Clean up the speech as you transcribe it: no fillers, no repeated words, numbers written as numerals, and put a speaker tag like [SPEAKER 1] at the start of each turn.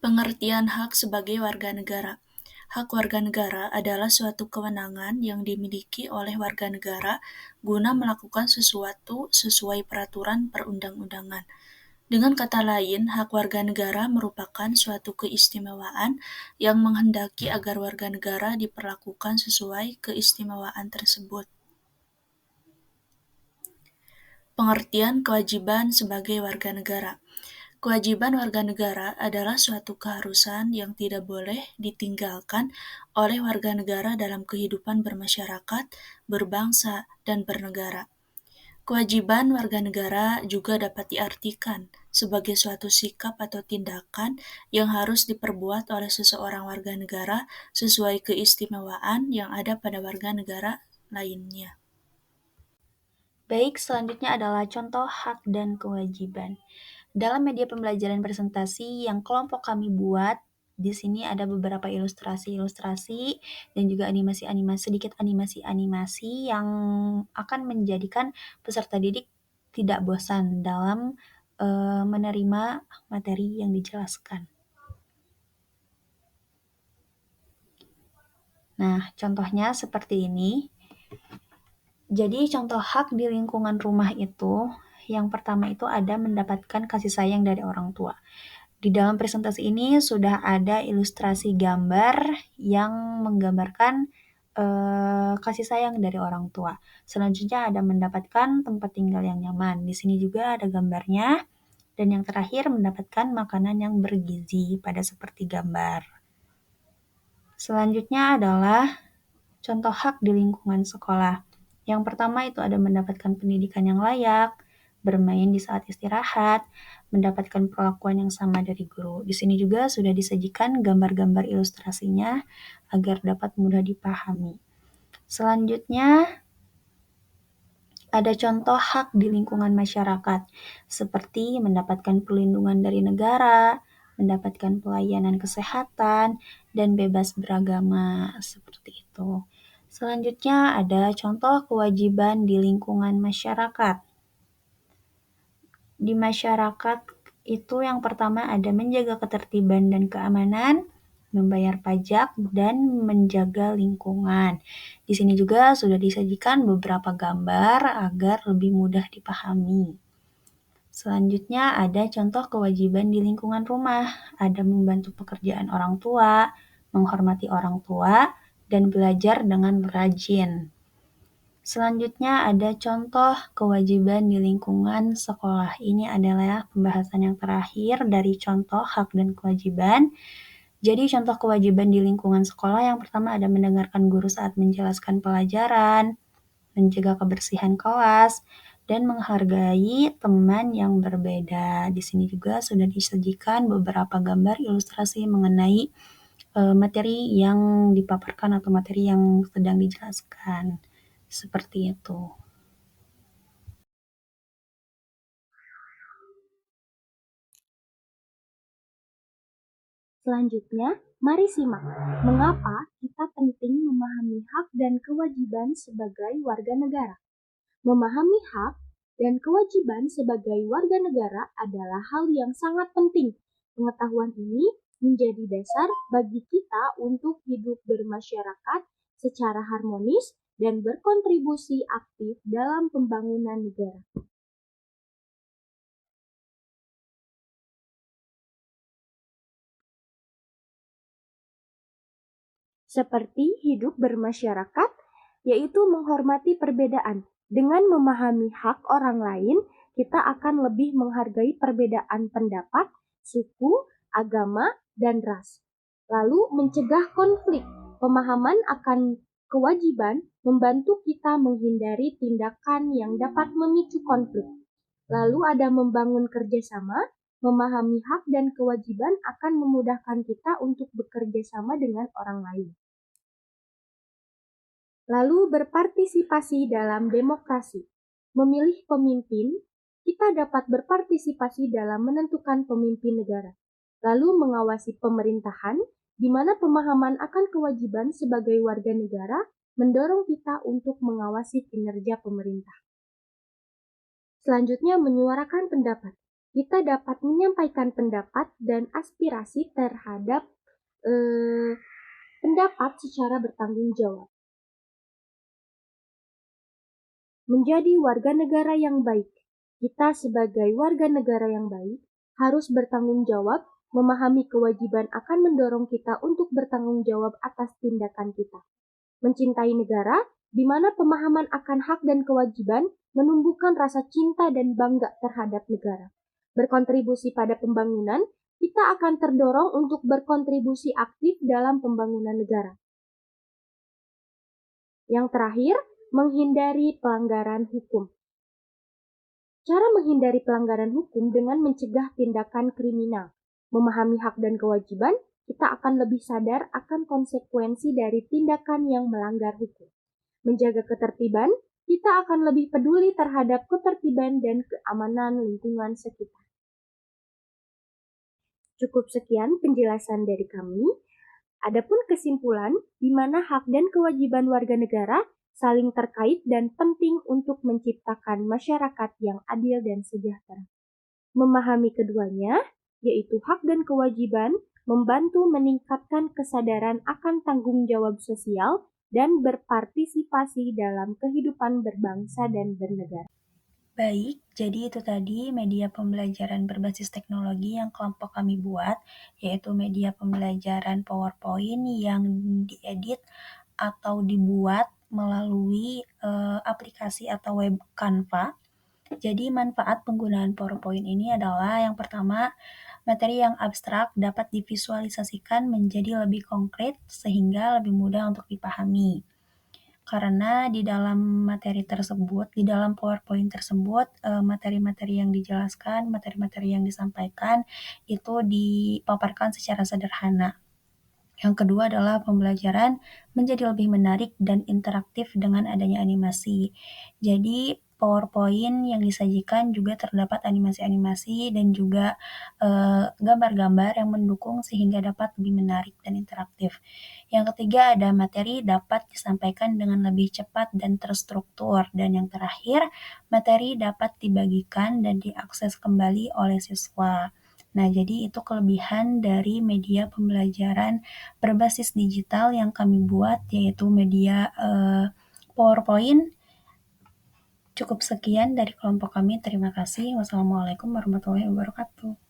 [SPEAKER 1] Pengertian hak sebagai warga negara. Hak warga negara adalah suatu kewenangan yang dimiliki oleh warga negara guna melakukan sesuatu sesuai peraturan perundang-undangan. Dengan kata lain, hak warga negara merupakan suatu keistimewaan yang menghendaki agar warga negara diperlakukan sesuai keistimewaan tersebut. Pengertian kewajiban sebagai warga negara. Kewajiban warga negara adalah suatu keharusan yang tidak boleh ditinggalkan oleh warga negara dalam kehidupan bermasyarakat, berbangsa, dan bernegara. Kewajiban warga negara juga dapat diartikan sebagai suatu sikap atau tindakan yang harus diperbuat oleh seseorang warga negara sesuai keistimewaan yang ada pada warga negara lainnya.
[SPEAKER 2] Baik, selanjutnya adalah contoh hak dan kewajiban. Dalam media pembelajaran presentasi yang kelompok kami buat, di sini ada beberapa ilustrasi-ilustrasi dan juga animasi-animasi, sedikit animasi-animasi yang akan menjadikan peserta didik tidak bosan dalam menerima materi yang dijelaskan. Nah, contohnya seperti ini. Jadi contoh hak di lingkungan rumah itu, yang pertama itu ada mendapatkan kasih sayang dari orang tua. Di dalam presentasi ini sudah ada ilustrasi gambar yang menggambarkan kasih sayang dari orang tua. Selanjutnya ada mendapatkan tempat tinggal yang nyaman. Di sini juga ada gambarnya. Dan yang terakhir mendapatkan makanan yang bergizi pada seperti gambar. Selanjutnya adalah contoh hak di lingkungan sekolah. Yang pertama itu ada mendapatkan pendidikan yang layak, bermain di saat istirahat, mendapatkan perlakuan yang sama dari guru. Di sini juga sudah disajikan gambar-gambar ilustrasinya agar dapat mudah dipahami. Selanjutnya, ada contoh hak di lingkungan masyarakat, seperti mendapatkan perlindungan dari negara, mendapatkan pelayanan kesehatan, dan bebas beragama, seperti itu. Selanjutnya ada contoh kewajiban di lingkungan masyarakat. Di masyarakat itu yang pertama ada menjaga ketertiban dan keamanan, membayar pajak, dan menjaga lingkungan. Di sini juga sudah disajikan beberapa gambar agar lebih mudah dipahami. Selanjutnya ada contoh kewajiban di lingkungan rumah, ada membantu pekerjaan orang tua, menghormati orang tua, dan belajar dengan rajin. Selanjutnya ada contoh kewajiban di lingkungan sekolah. Ini adalah pembahasan yang terakhir dari contoh hak dan kewajiban. Jadi contoh kewajiban di lingkungan sekolah yang pertama ada mendengarkan guru saat menjelaskan pelajaran, menjaga kebersihan kelas, dan menghargai teman yang berbeda. Di sini juga sudah disajikan beberapa gambar ilustrasi mengenai materi yang dipaparkan atau materi yang sedang dijelaskan. Seperti itu.
[SPEAKER 3] Selanjutnya, mari simak mengapa kita penting memahami hak dan kewajiban sebagai warga negara. Memahami hak dan kewajiban sebagai warga negara adalah hal yang sangat penting. Pengetahuan ini menjadi dasar bagi kita untuk hidup bermasyarakat secara harmonis dan berkontribusi aktif dalam pembangunan negara. Seperti hidup bermasyarakat, yaitu menghormati perbedaan. Dengan memahami hak orang lain, kita akan lebih menghargai perbedaan pendapat, suku, agama, dan ras. Lalu mencegah konflik. Pemahaman akan kewajiban membantu kita menghindari tindakan yang dapat memicu konflik. Lalu ada membangun kerjasama. Memahami hak dan kewajiban akan memudahkan kita untuk bekerja sama dengan orang lain. Lalu berpartisipasi dalam demokrasi. Memilih pemimpin, kita dapat berpartisipasi dalam menentukan pemimpin negara. Lalu mengawasi pemerintahan, di mana pemahaman akan kewajiban sebagai warga negara mendorong kita untuk mengawasi kinerja pemerintah. Selanjutnya, menyuarakan pendapat. kita dapat menyampaikan pendapat dan aspirasi terhadap pendapat secara bertanggung jawab. Menjadi warga negara yang baik. Kita sebagai warga negara yang baik harus bertanggung jawab, memahami kewajiban akan mendorong kita untuk bertanggung jawab atas tindakan kita. Mencintai negara, di mana pemahaman akan hak dan kewajiban menumbuhkan rasa cinta dan bangga terhadap negara. Berkontribusi pada pembangunan, kita akan terdorong untuk berkontribusi aktif dalam pembangunan negara. Yang terakhir, menghindari pelanggaran hukum. Cara menghindari pelanggaran hukum dengan mencegah tindakan kriminal. Memahami hak dan kewajiban, kita akan lebih sadar akan konsekuensi dari tindakan yang melanggar hukum. Menjaga ketertiban, kita akan lebih peduli terhadap ketertiban dan keamanan lingkungan sekitar. Cukup sekian penjelasan dari kami. Adapun kesimpulan, di mana hak dan kewajiban warga negara saling terkait dan penting untuk menciptakan masyarakat yang adil dan sejahtera. Memahami keduanya, yaitu hak dan kewajiban, membantu meningkatkan kesadaran akan tanggung jawab sosial dan berpartisipasi dalam kehidupan berbangsa dan bernegara.
[SPEAKER 2] Baik, jadi itu tadi media pembelajaran berbasis teknologi yang kelompok kami buat, yaitu media pembelajaran PowerPoint yang diedit atau dibuat melalui aplikasi atau web Canva. Jadi manfaat penggunaan PowerPoint ini adalah yang pertama, materi yang abstrak dapat divisualisasikan menjadi lebih konkret sehingga lebih mudah untuk dipahami. Karena di dalam materi tersebut, di dalam PowerPoint tersebut, materi-materi yang dijelaskan, materi-materi yang disampaikan itu dipaparkan secara sederhana. Yang kedua adalah pembelajaran menjadi lebih menarik dan interaktif dengan adanya animasi. Jadi PowerPoint yang disajikan juga terdapat animasi-animasi dan juga gambar-gambar yang mendukung sehingga dapat lebih menarik dan interaktif. Yang ketiga ada materi dapat disampaikan dengan lebih cepat dan terstruktur. Dan yang terakhir, materi dapat dibagikan dan diakses kembali oleh siswa. Nah, jadi itu kelebihan dari media pembelajaran berbasis digital yang kami buat, yaitu media PowerPoint. Cukup sekian dari kelompok kami. Terima kasih. Wassalamualaikum warahmatullahi wabarakatuh.